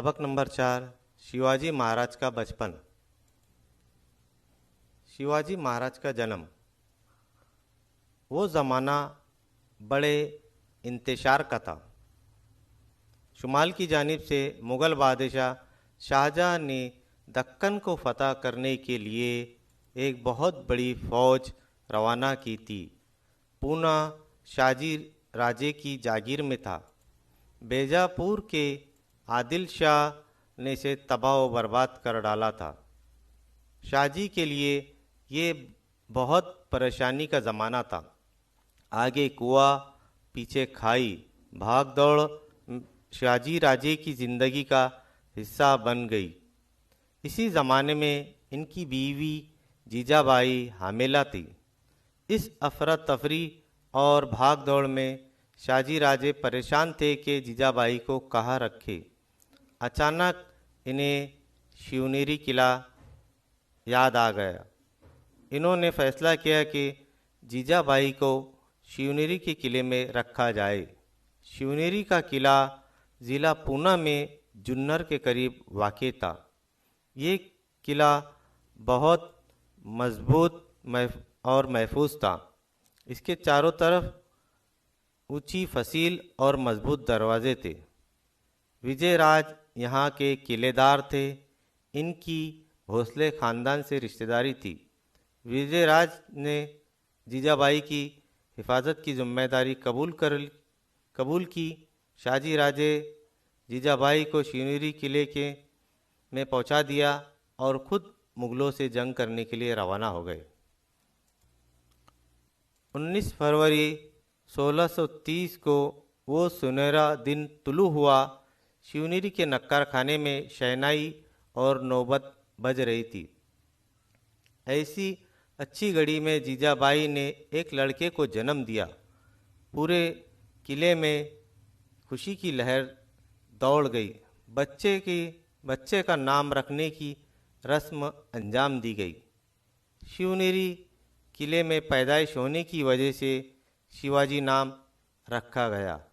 सबक नंबर 4 शिवाजी महाराज का बचपन। शिवाजी महाराज का जन्म। वो ज़माना बड़े इंतशार का था। शुमाल की जानिब से मुग़ल बादशाह शाहजहाँ ने दक्कन को फ़तह करने के लिए एक बहुत बड़ी फ़ौज रवाना की थी। पूना शाजी राजे की जागीर में था। बीजापुर के आदिल शाह ने इसे तबाह व बर्बाद कर डाला था। शाहजी के लिए ये बहुत परेशानी का ज़माना था। आगे कुआं, पीछे खाई, भाग दौड़ शाहजी राजे की ज़िंदगी का हिस्सा बन गई। इसी ज़माने में इनकी बीवी जीजाबाई हामिला थी। इस अफरा तफरी और भाग दौड़ में शाहजी राजे परेशान थे कि जीजाबाई को कहाँ रखे। अचानक इन्हें शिवनेरी किला याद आ गया। इन्होंने फैसला किया कि जीजाबाई को शिवनेरी के किले में रखा जाए। शिवनेरी का किला ज़िला पूना में जुन्नर के करीब वाक़ था। ये किला बहुत मजबूत और महफूज था। इसके चारों तरफ ऊंची फसील और मजबूत दरवाजे थे। विजयराज यहाँ के किलेदार थे। इनकी भोसले ख़ानदान से रिश्तेदारी थी। विजयराज ने जीजाबाई की हिफाजत की जिम्मेदारी कबूल की। शाहजी राजे जीजाबाई को शिवनेरी किले में पहुँचा दिया और ख़ुद मुग़लों से जंग करने के लिए रवाना हो गए। 19 फरवरी 1630 को वो सुनहरा दिन तुलू हुआ। शिवनेरी के नक्कार खाने में शहनाई और नौबत बज रही थी। ऐसी अच्छी घड़ी में जीजाबाई ने एक लड़के को जन्म दिया। पूरे किले में खुशी की लहर दौड़ गई। बच्चे का नाम रखने की रस्म अंजाम दी गई। शिवनेरी किले में पैदाइश होने की वजह से शिवाजी नाम रखा गया।